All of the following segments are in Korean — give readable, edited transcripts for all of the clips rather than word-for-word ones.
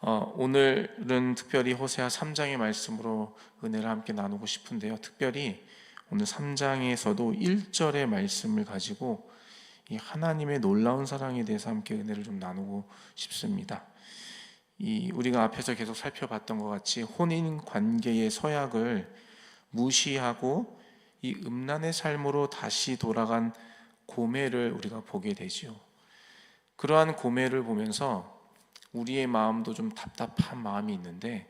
오늘은 특별히 호세아 3장의 말씀으로 은혜를 함께 나누고 싶은데요. 특별히 오늘 3장에서도 1절의 말씀을 가지고 이 하나님의 놀라운 사랑에 대해서 함께 은혜를 좀 나누고 싶습니다. 우리가 앞에서 계속 살펴봤던 것 같이 혼인 관계의 서약을 무시하고 이 음란의 삶으로 다시 돌아간 고멜을 우리가 보게 되지요. 그러한 고멜을 보면서 우리의 마음도 좀 답답한 마음이 있는데,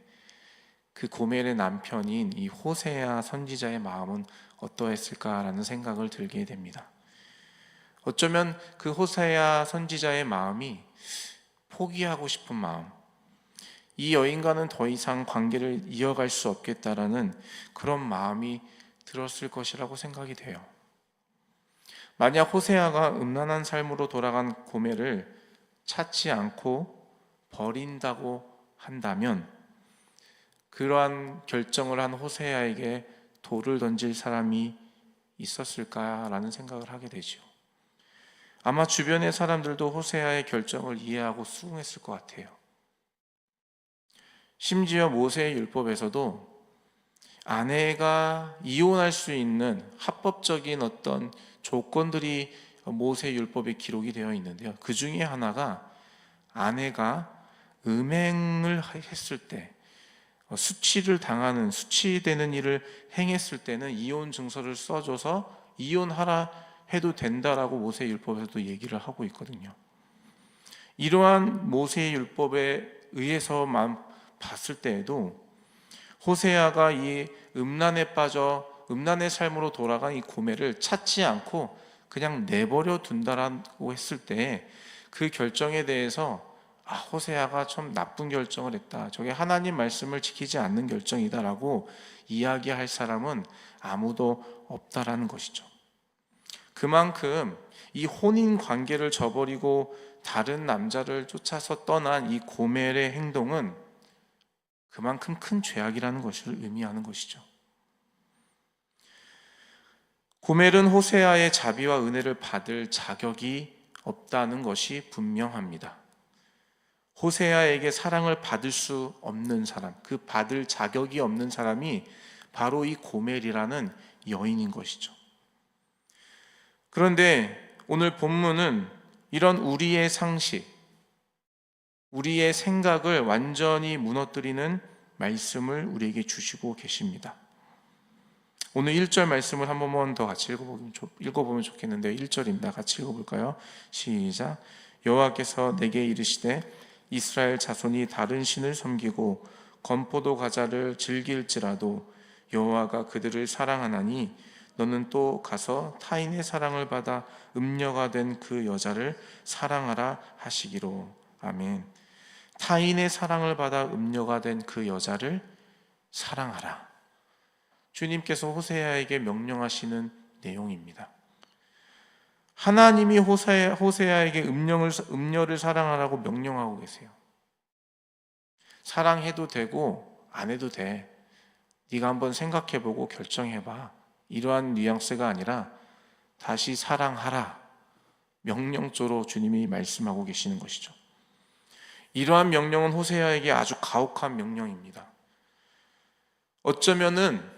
그 고멜의 남편인 이 호세아 선지자의 마음은 어떠했을까라는 생각을 들게 됩니다. 어쩌면 그 호세아 선지자의 마음이 포기하고 싶은 마음, 이 여인과는 더 이상 관계를 이어갈 수 없겠다라는 그런 마음이 들었을 것이라고 생각이 돼요. 만약 호세아가 음란한 삶으로 돌아간 고멜을 찾지 않고 버린다고 한다면, 그러한 결정을 한 호세아에게 돌을 던질 사람이 있었을까라는 생각을 하게 되죠. 아마 주변의 사람들도 호세아의 결정을 이해하고 수긍했을 것 같아요. 심지어 모세의 율법에서도 아내가 이혼할 수 있는 합법적인 어떤 조건들이 모세 율법에 기록이 되어 있는데요. 그 중에 하나가 아내가 음행을 했을 때, 수치를 당하는, 수치되는 일을 행했을 때는 이혼 증서를 써줘서 이혼하라 해도 된다라고 모세 율법에서도 얘기를 하고 있거든요. 이러한 모세 율법에 의해서만 봤을 때에도 호세아가 이 음란에 빠져 음란의 삶으로 돌아간 이 고멜을 찾지 않고 그냥 내버려 둔다라고 했을 때, 그 결정에 대해서 호세아가 참 나쁜 결정을 했다, 저게 하나님 말씀을 지키지 않는 결정이다라고 이야기할 사람은 아무도 없다라는 것이죠. 그만큼 이 혼인 관계를 저버리고 다른 남자를 쫓아서 떠난 이 고멜의 행동은 그만큼 큰 죄악이라는 것을 의미하는 것이죠. 고멜은 호세아의 자비와 은혜를 받을 자격이 없다는 것이 분명합니다. 호세아에게 사랑을 받을 수 없는 사람, 그 받을 자격이 없는 사람이 바로 이 고멜이라는 여인인 것이죠. 그런데 오늘 본문은 이런 우리의 상식, 우리의 생각을 완전히 무너뜨리는 말씀을 우리에게 주시고 계십니다. 오늘 1절 말씀을 한 번만 더 같이 읽어보면 좋겠는데요. 1절입니다. 같이 읽어볼까요? 시작. 여호와께서 내게 이르시되 이스라엘 자손이 다른 신을 섬기고 건포도 과자를 즐길지라도 여호와가 그들을 사랑하나니 너는 또 가서 타인의 사랑을 받아 음녀가 된 그 여자를 사랑하라 하시기로. 아멘. 타인의 사랑을 받아 음녀가 된 그 여자를 사랑하라. 주님께서 호세아에게 명령하시는 내용입니다. 하나님이 호세아에게 음녀를 사랑하라고 명령하고 계세요. 사랑해도 되고 안 해도 돼, 네가 한번 생각해보고 결정해봐, 이러한 뉘앙스가 아니라 다시 사랑하라, 명령조로 주님이 말씀하고 계시는 것이죠. 이러한 명령은 호세아에게 아주 가혹한 명령입니다. 어쩌면은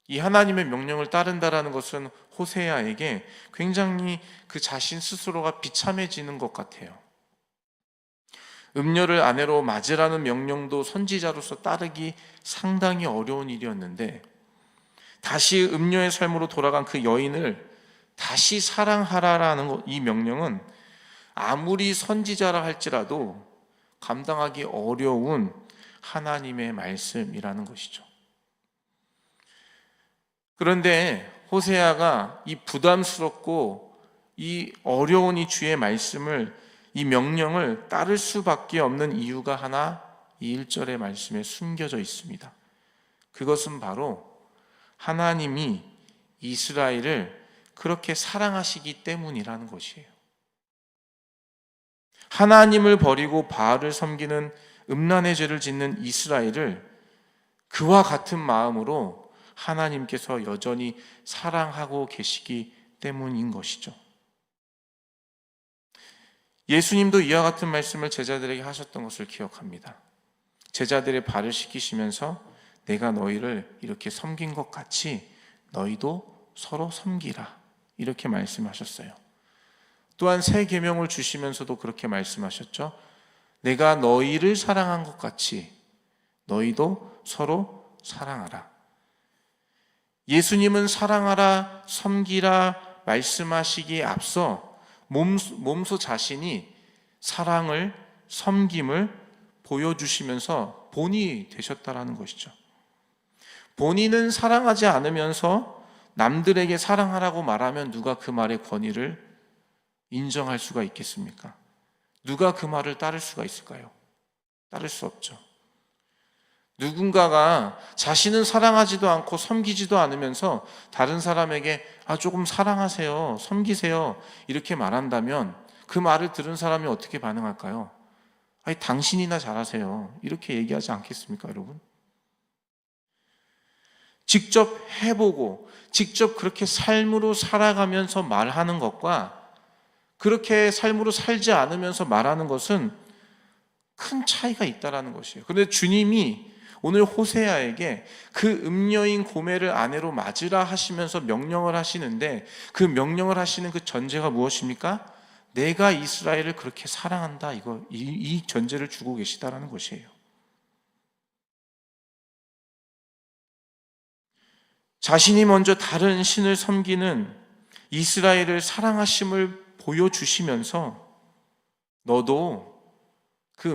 이 하나님의 명령을 따른다라는 것은 호세아에게 굉장히 그 자신 스스로가 비참해지는 것 같아요. 음녀를 아내로 맞으라는 명령도 선지자로서 따르기 상당히 어려운 일이었는데, 다시 음녀의 삶으로 돌아간 그 여인을 다시 사랑하라라는 이 명령은 아무리 선지자라 할지라도 감당하기 어려운 하나님의 말씀이라는 것이죠. 그런데 호세아가 이 부담스럽고 이 어려운 이 주의 말씀을, 이 명령을 따를 수밖에 없는 이유가 하나 이 1절의 말씀에 숨겨져 있습니다. 그것은 바로 하나님이 이스라엘을 그렇게 사랑하시기 때문이라는 것이에요. 하나님을 버리고 바알을 섬기는 음란의 죄를 짓는 이스라엘을 그와 같은 마음으로 하나님께서 여전히 사랑하고 계시기 때문인 것이죠. 예수님도 이와 같은 말씀을 제자들에게 하셨던 것을 기억합니다. 제자들의 발을 씻기시면서 내가 너희를 이렇게 섬긴 것 같이 너희도 서로 섬기라, 이렇게 말씀하셨어요. 또한 새 계명을 주시면서도 그렇게 말씀하셨죠. 내가 너희를 사랑한 것 같이 너희도 서로 사랑하라. 예수님은 사랑하라, 섬기라 말씀하시기에 앞서 몸소 자신이 사랑을, 섬김을 보여주시면서 본이 되셨다라는 것이죠. 본인은 사랑하지 않으면서 남들에게 사랑하라고 말하면 누가 그 말의 권위를 인정할 수가 있겠습니까? 누가 그 말을 따를 수가 있을까요? 따를 수 없죠. 누군가가 자신은 사랑하지도 않고 섬기지도 않으면서 다른 사람에게 조금 사랑하세요, 섬기세요, 이렇게 말한다면 그 말을 들은 사람이 어떻게 반응할까요? 당신이나 잘하세요, 이렇게 얘기하지 않겠습니까, 여러분? 직접 해보고 직접 그렇게 삶으로 살아가면서 말하는 것과 그렇게 삶으로 살지 않으면서 말하는 것은 큰 차이가 있다는 것이에요. 그런데 주님이 오늘 호세아에게 그 음녀인 고멜을 아내로 맞으라 하시면서 명령을 하시는데, 그 명령을 하시는 그 전제가 무엇입니까? 내가 이스라엘을 그렇게 사랑한다, 이 전제를 주고 계시다라는 것이에요. 자신이 먼저 다른 신을 섬기는 이스라엘을 사랑하심을 보여주시면서 너도 그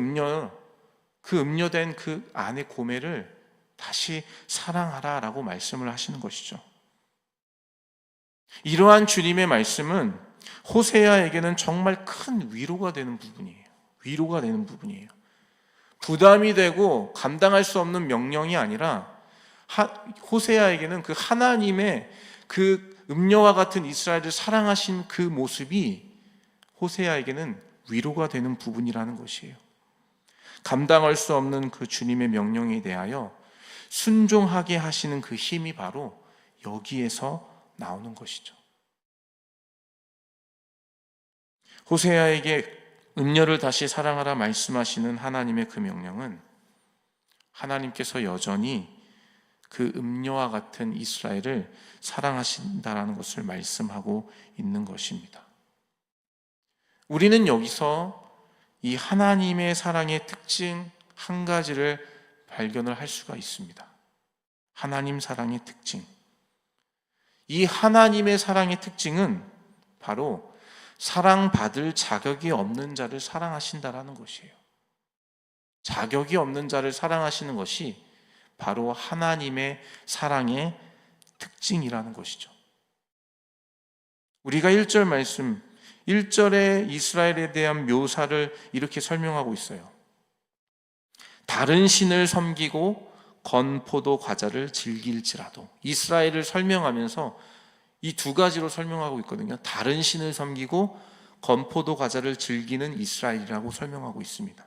음녀된 그 아내 고멜을 다시 사랑하라 라고 말씀을 하시는 것이죠. 이러한 주님의 말씀은 호세아에게는 정말 큰 위로가 되는 부분이에요. 위로가 되는 부분이에요. 부담이 되고 감당할 수 없는 명령이 아니라 호세아에게는 그 하나님의 그 음녀와 같은 이스라엘을 사랑하신 그 모습이 호세아에게는 위로가 되는 부분이라는 것이에요. 감당할 수 없는 그 주님의 명령에 대하여 순종하게 하시는 그 힘이 바로 여기에서 나오는 것이죠. 호세아에게 음녀를 다시 사랑하라 말씀하시는 하나님의 그 명령은 하나님께서 여전히 그 음녀와 같은 이스라엘을 사랑하신다라는 것을 말씀하고 있는 것입니다. 우리는 여기서 이 하나님의 사랑의 특징 한 가지를 발견을 할 수가 있습니다. 하나님 사랑의 특징. 이 하나님의 사랑의 특징은 바로 사랑받을 자격이 없는 자를 사랑하신다라는 것이에요. 자격이 없는 자를 사랑하시는 것이 바로 하나님의 사랑의 특징이라는 것이죠. 우리가 1절 말씀, 1절에 이스라엘에 대한 묘사를 이렇게 설명하고 있어요. 다른 신을 섬기고 건포도 과자를 즐길지라도. 이스라엘을 설명하면서 이 두 가지로 설명하고 있거든요. 다른 신을 섬기고 건포도 과자를 즐기는 이스라엘이라고 설명하고 있습니다.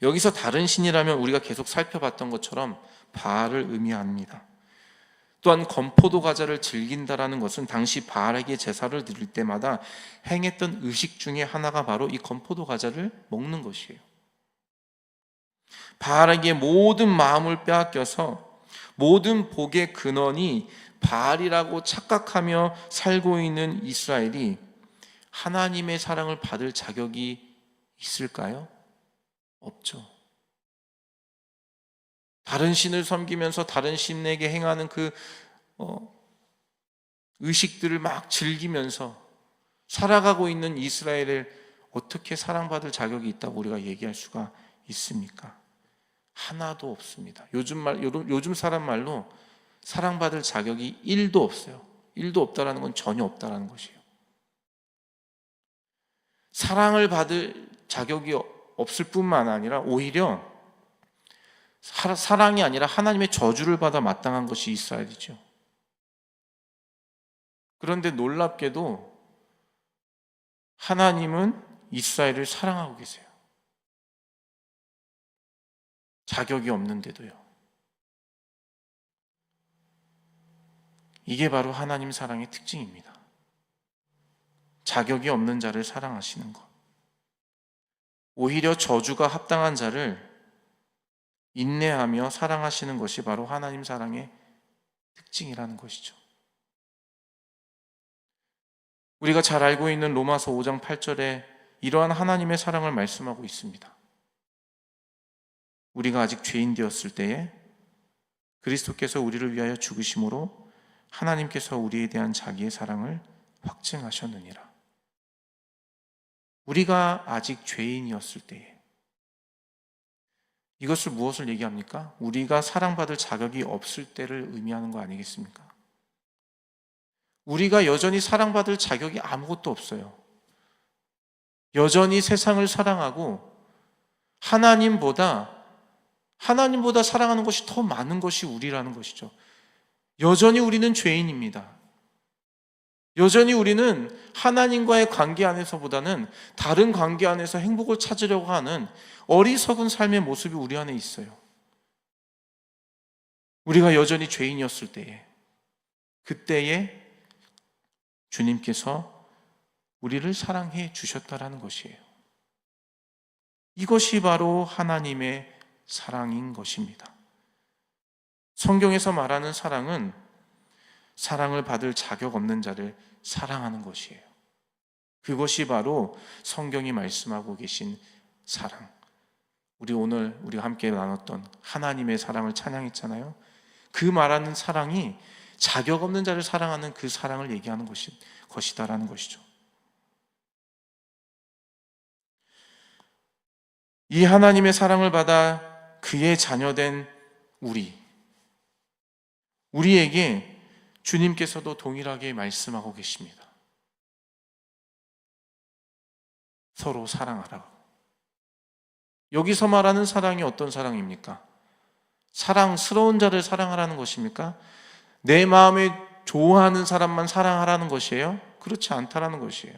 여기서 다른 신이라면 우리가 계속 살펴봤던 것처럼 바알을 의미합니다. 또한 건포도 과자를 즐긴다라는 것은 당시 바알에게 제사를 드릴 때마다 행했던 의식 중에 하나가 바로 이 건포도 과자를 먹는 것이에요. 바알에게 모든 마음을 빼앗겨서 모든 복의 근원이 바알이라고 착각하며 살고 있는 이스라엘이 하나님의 사랑을 받을 자격이 있을까요? 없죠. 다른 신을 섬기면서 다른 신에게 행하는 그 의식들을 막 즐기면서 살아가고 있는 이스라엘을 어떻게 사랑받을 자격이 있다고 우리가 얘기할 수가 있습니까? 하나도 없습니다. 요즘 사람 말로 사랑받을 자격이 1도 없어요. 1도 없다라는 건 전혀 없다라는 것이에요. 사랑을 받을 자격이 없을 뿐만 아니라 오히려 사랑이 아니라 하나님의 저주를 받아 마땅한 것이 이스라엘이죠. 그런데 놀랍게도 하나님은 이스라엘을 사랑하고 계세요. 자격이 없는데도요. 이게 바로 하나님 사랑의 특징입니다. 자격이 없는 자를 사랑하시는 것. 오히려 저주가 합당한 자를 인내하며 사랑하시는 것이 바로 하나님 사랑의 특징이라는 것이죠. 우리가 잘 알고 있는 로마서 5장 8절에 이러한 하나님의 사랑을 말씀하고 있습니다. 우리가 아직 죄인 되었을 때에 그리스도께서 우리를 위하여 죽으심으로 하나님께서 우리에 대한 자기의 사랑을 확증하셨느니라. 우리가 아직 죄인이었을 때에, 이것을 무엇을 얘기합니까? 우리가 사랑받을 자격이 없을 때를 의미하는 거 아니겠습니까? 우리가 여전히 사랑받을 자격이 아무것도 없어요. 여전히 세상을 사랑하고 하나님보다 사랑하는 것이 더 많은 것이 우리라는 것이죠. 여전히 우리는 죄인입니다. 여전히 우리는 하나님과의 관계 안에서보다는 다른 관계 안에서 행복을 찾으려고 하는 어리석은 삶의 모습이 우리 안에 있어요. 우리가 여전히 죄인이었을 때에, 그때에 주님께서 우리를 사랑해 주셨다라는 것이에요. 이것이 바로 하나님의 사랑인 것입니다. 성경에서 말하는 사랑은 사랑을 받을 자격 없는 자를 사랑하는 것이에요. 그것이 바로 성경이 말씀하고 계신 사랑. 오늘 우리가 함께 나눴던 하나님의 사랑을 찬양했잖아요. 그 말하는 사랑이 자격 없는 자를 사랑하는 그 사랑을 얘기하는 것이다라는 것이죠. 이 하나님의 사랑을 받아 그의 자녀된 우리에게 주님께서도 동일하게 말씀하고 계십니다. 서로 사랑하라고. 여기서 말하는 사랑이 어떤 사랑입니까? 사랑스러운 자를 사랑하라는 것입니까? 내 마음에 좋아하는 사람만 사랑하라는 것이에요? 그렇지 않다라는 것이에요.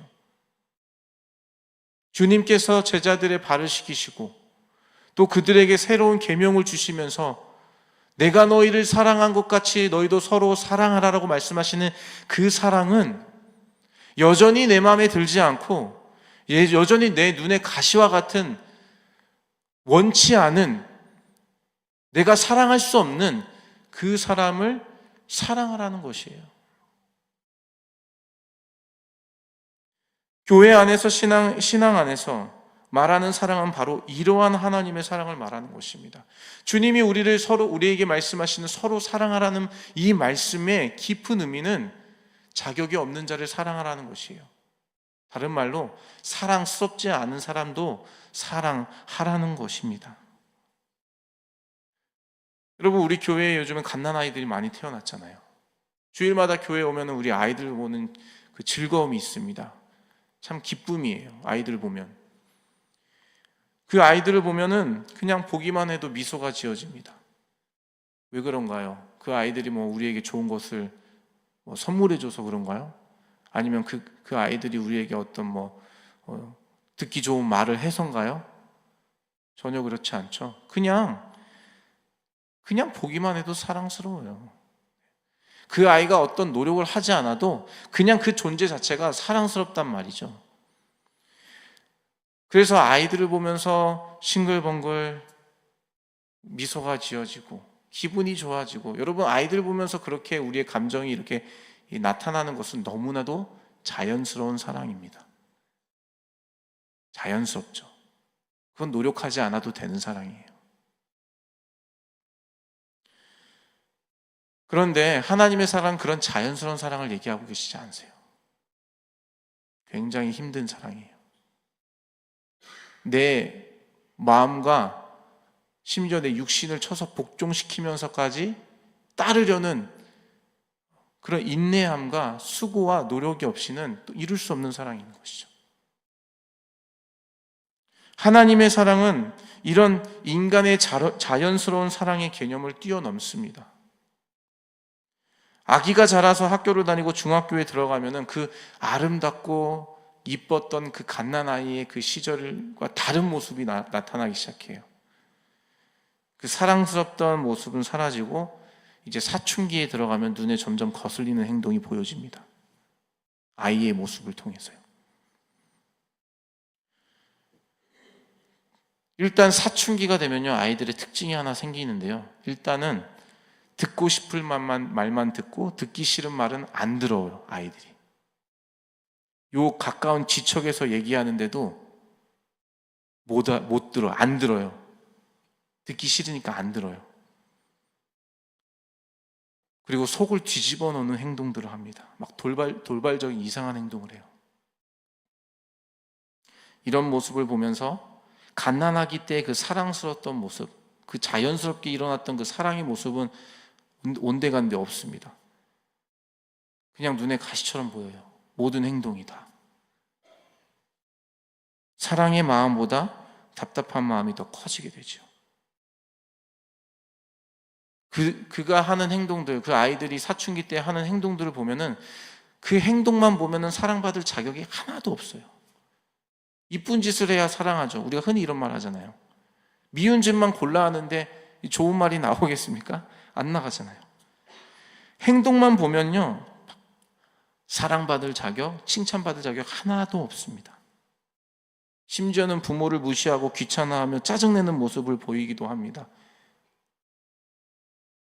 주님께서 제자들의 발을 씻기시고 또 그들에게 새로운 계명을 주시면서 내가 너희를 사랑한 것 같이 너희도 서로 사랑하라고 말씀하시는 그 사랑은 여전히 내 마음에 들지 않고 여전히 내 눈에 가시와 같은 원치 않은, 내가 사랑할 수 없는 그 사람을 사랑하라는 것이에요. 교회 안에서 신앙 안에서 말하는 사랑은 바로 이러한 하나님의 사랑을 말하는 것입니다. 주님이 우리에게 말씀하시는 서로 사랑하라는 이 말씀의 깊은 의미는 자격이 없는 자를 사랑하라는 것이에요. 다른 말로 사랑스럽지 않은 사람도 사랑하라는 것입니다. 여러분, 우리 교회에 요즘은 갓난 아이들이 많이 태어났잖아요. 주일마다 교회에 오면 우리 아이들 보는 그 즐거움이 있습니다. 참 기쁨이에요. 아이들 보면. 그 아이들을 보면은 그냥 보기만 해도 미소가 지어집니다. 왜 그런가요? 그 아이들이 우리에게 좋은 것을 선물해줘서 그런가요? 아니면 그 아이들이 우리에게 어떤 듣기 좋은 말을 해서인가요? 전혀 그렇지 않죠. 그냥 보기만 해도 사랑스러워요. 그 아이가 어떤 노력을 하지 않아도 그냥 그 존재 자체가 사랑스럽단 말이죠. 그래서 아이들을 보면서 싱글벙글 미소가 지어지고 기분이 좋아지고, 여러분, 아이들 보면서 그렇게 우리의 감정이 이렇게 나타나는 것은 너무나도 자연스러운 사랑입니다. 자연스럽죠. 그건 노력하지 않아도 되는 사랑이에요. 그런데 하나님의 사랑은 그런 자연스러운 사랑을 얘기하고 계시지 않으세요. 굉장히 힘든 사랑이에요. 내 마음과 심지어 내 육신을 쳐서 복종시키면서까지 따르려는 그런 인내함과 수고와 노력이 없이는 또 이룰 수 없는 사랑인 것이죠. 하나님의 사랑은 이런 인간의 자연스러운 사랑의 개념을 뛰어넘습니다. 아기가 자라서 학교를 다니고 중학교에 들어가면은 그 아름답고 이뻤던 그 갓난아이의 그 시절과 다른 모습이 나타나기 시작해요. 그 사랑스럽던 모습은 사라지고 이제 사춘기에 들어가면 눈에 점점 거슬리는 행동이 보여집니다. 아이의 모습을 통해서요. 일단 사춘기가 되면요, 아이들의 특징이 하나 생기는데요. 일단은 듣고 싶을 말만 듣고 듣기 싫은 말은 안 들어요, 아이들이. 요 가까운 지척에서 얘기하는데도 못 들어, 안 들어요. 듣기 싫으니까 안 들어요. 그리고 속을 뒤집어 놓는 행동들을 합니다. 막 돌발적인 이상한 행동을 해요. 이런 모습을 보면서 갓난아기 때 그 사랑스러웠던 모습, 그 자연스럽게 일어났던 그 사랑의 모습은 온데간데 없습니다. 그냥 눈에 가시처럼 보여요. 모든 행동이 다. 사랑의 마음보다 답답한 마음이 더 커지게 되죠. 그가 하는 행동들, 그 아이들이 사춘기 때 하는 행동들을 보면은 그 행동만 보면은 사랑받을 자격이 하나도 없어요. 이쁜 짓을 해야 사랑하죠. 우리가 흔히 이런 말 하잖아요. 미운 짓만 골라 하는데 좋은 말이 나오겠습니까? 안 나가잖아요. 행동만 보면요, 사랑받을 자격, 칭찬받을 자격 하나도 없습니다. 심지어는 부모를 무시하고 귀찮아하며 짜증내는 모습을 보이기도 합니다.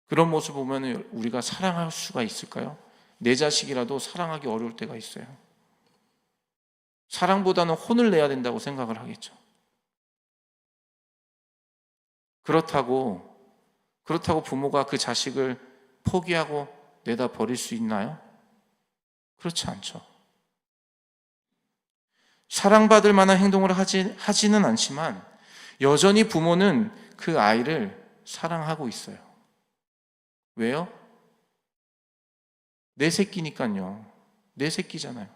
그런 모습 보면 우리가 사랑할 수가 있을까요? 내 자식이라도 사랑하기 어려울 때가 있어요. 사랑보다는 혼을 내야 된다고 생각을 하겠죠. 그렇다고 부모가 그 자식을 포기하고 내다 버릴 수 있나요? 그렇지 않죠. 사랑받을 만한 행동을 하지는 않지만 여전히 부모는 그 아이를 사랑하고 있어요. 왜요? 내 새끼니까요. 내 새끼잖아요.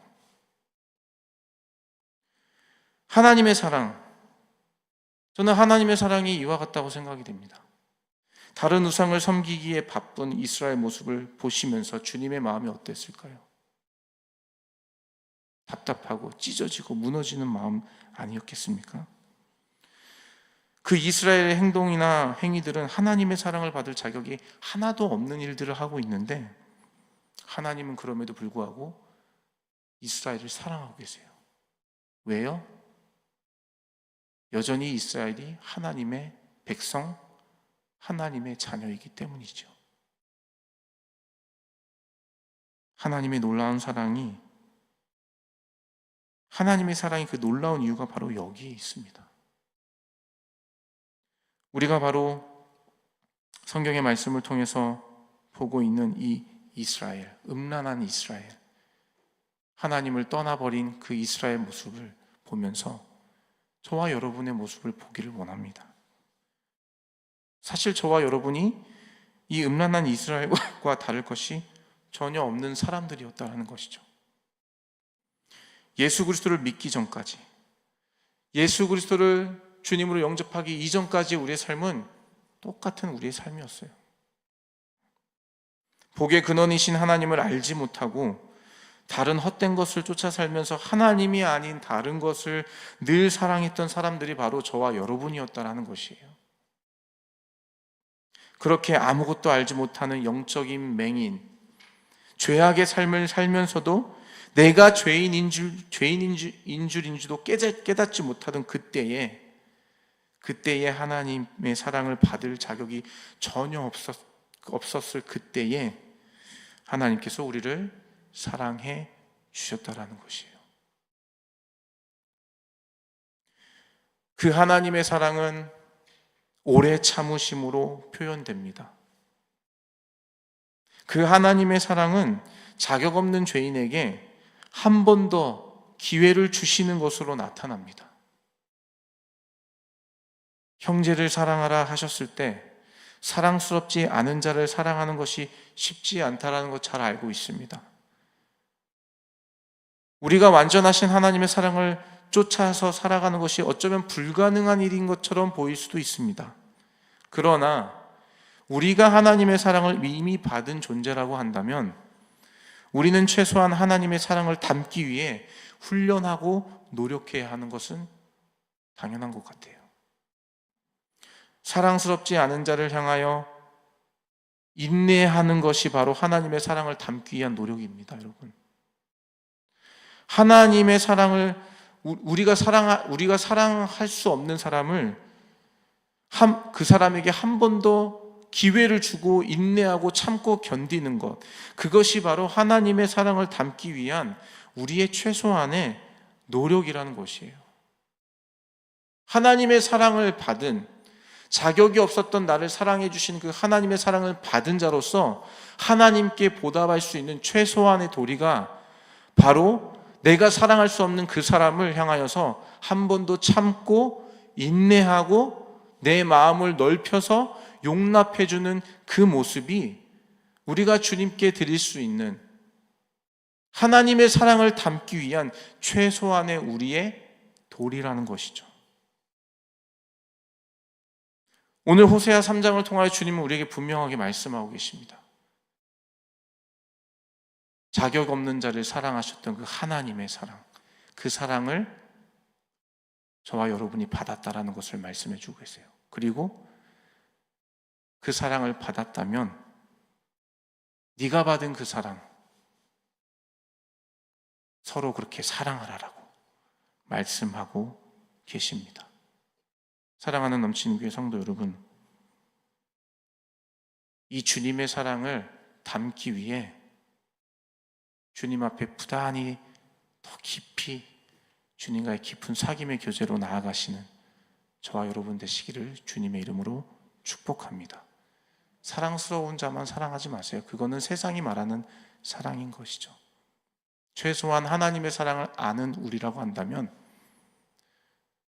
하나님의 사랑, 저는 하나님의 사랑이 이와 같다고 생각이 됩니다. 다른 우상을 섬기기에 바쁜 이스라엘 모습을 보시면서 주님의 마음이 어땠을까요? 답답하고 찢어지고 무너지는 마음 아니었겠습니까? 그 이스라엘의 행동이나 행위들은 하나님의 사랑을 받을 자격이 하나도 없는 일들을 하고 있는데 하나님은 그럼에도 불구하고 이스라엘을 사랑하고 계세요. 왜요? 여전히 이스라엘이 하나님의 백성, 하나님의 자녀이기 때문이죠. 하나님의 놀라운 사랑이, 하나님의 사랑이 그 놀라운 이유가 바로 여기에 있습니다. 우리가 바로 성경의 말씀을 통해서 보고 있는 이 이스라엘, 음란한 이스라엘, 하나님을 떠나버린 그 이스라엘 모습을 보면서 저와 여러분의 모습을 보기를 원합니다. 사실 저와 여러분이 이 음란한 이스라엘과 다를 것이 전혀 없는 사람들이었다는 것이죠. 예수 그리스도를 믿기 전까지, 예수 그리스도를 주님으로 영접하기 이전까지 우리의 삶은 똑같은 우리의 삶이었어요. 복의 근원이신 하나님을 알지 못하고 다른 헛된 것을 쫓아 살면서 하나님이 아닌 다른 것을 늘 사랑했던 사람들이 바로 저와 여러분이었다는 것이에요. 그렇게 아무것도 알지 못하는 영적인 맹인, 죄악의 삶을 살면서도 내가 죄인인지도 깨닫지 못하던 그때에 하나님의 사랑을 받을 자격이 전혀 없었을 그때에 하나님께서 우리를 사랑해 주셨다라는 것이에요. 그 하나님의 사랑은 오래 참으심으로 표현됩니다. 그 하나님의 사랑은 자격 없는 죄인에게 한 번 더 기회를 주시는 것으로 나타납니다. 형제를 사랑하라 하셨을 때 사랑스럽지 않은 자를 사랑하는 것이 쉽지 않다라는 것 잘 알고 있습니다. 우리가 완전하신 하나님의 사랑을 쫓아서 살아가는 것이 어쩌면 불가능한 일인 것처럼 보일 수도 있습니다. 그러나 우리가 하나님의 사랑을 이미 받은 존재라고 한다면 우리는 최소한 하나님의 사랑을 담기 위해 훈련하고 노력해야 하는 것은 당연한 것 같아요. 사랑스럽지 않은 자를 향하여 인내하는 것이 바로 하나님의 사랑을 담기 위한 노력입니다, 여러분. 하나님의 사랑을 우리가 사랑할 수 없는 사람을 그 사람에게 한 번 더 기회를 주고 인내하고 참고 견디는 것, 그것이 바로 하나님의 사랑을 담기 위한 우리의 최소한의 노력이라는 것이에요. 하나님의 사랑을 받은, 자격이 없었던 나를 사랑해 주신 그 하나님의 사랑을 받은 자로서 하나님께 보답할 수 있는 최소한의 도리가 바로 내가 사랑할 수 없는 그 사람을 향하여서 한 번 더 참고 인내하고 내 마음을 넓혀서 용납해주는 그 모습이 우리가 주님께 드릴 수 있는 하나님의 사랑을 담기 위한 최소한의 우리의 도리라는 것이죠. 오늘 호세아 3장을 통하여 주님은 우리에게 분명하게 말씀하고 계십니다. 자격 없는 자를 사랑하셨던 그 하나님의 사랑, 그 사랑을 저와 여러분이 받았다라는 것을 말씀해 주고 계세요. 그리고 그 사랑을 받았다면 네가 받은 그 사랑 서로 그렇게 사랑하라라고 말씀하고 계십니다. 사랑하는 넘치는 교회 성도 여러분, 이 주님의 사랑을 담기 위해 주님 앞에 부단히 더 깊이 주님과의 깊은 사귐의 교제로 나아가시는 저와 여러분 되시기를 주님의 이름으로 축복합니다. 사랑스러운 자만 사랑하지 마세요. 그거는 세상이 말하는 사랑인 것이죠. 최소한 하나님의 사랑을 아는 우리라고 한다면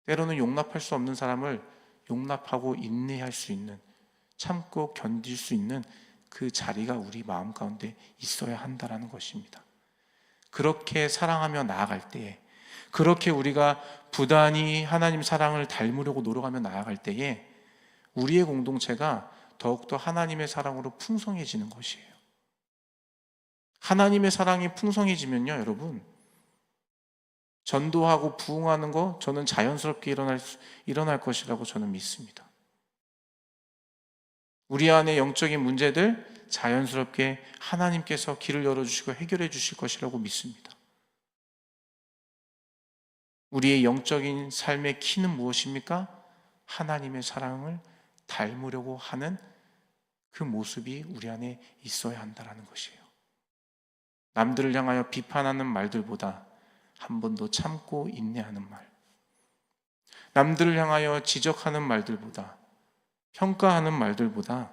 때로는 용납할 수 없는 사람을 용납하고 인내할 수 있는, 참고 견딜 수 있는 그 자리가 우리 마음 가운데 있어야 한다는 것입니다. 그렇게 사랑하며 나아갈 때에, 그렇게 우리가 부단히 하나님 사랑을 닮으려고 노력하며 나아갈 때에 우리의 공동체가 더욱더 하나님의 사랑으로 풍성해지는 것이에요. 하나님의 사랑이 풍성해지면요, 여러분, 전도하고 부흥하는 거 저는 자연스럽게 일어날 것이라고 저는 믿습니다. 우리 안에 영적인 문제들 자연스럽게 하나님께서 길을 열어주시고 해결해 주실 것이라고 믿습니다. 우리의 영적인 삶의 키는 무엇입니까? 하나님의 사랑을 닮으려고 하는 그 모습이 우리 안에 있어야 한다는 것이에요. 남들을 향하여 비판하는 말들보다 한 번 더 참고 인내하는 말, 남들을 향하여 지적하는 말들보다, 평가하는 말들보다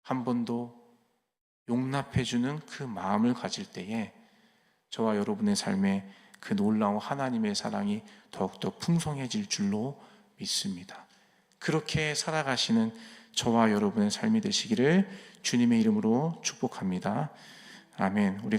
한 번 더 용납해주는 그 마음을 가질 때에 저와 여러분의 삶에 그 놀라운 하나님의 사랑이 더욱더 풍성해질 줄로 믿습니다. 그렇게 살아가시는 저와 여러분의 삶이 되시기를 주님의 이름으로 축복합니다. 아멘. 우리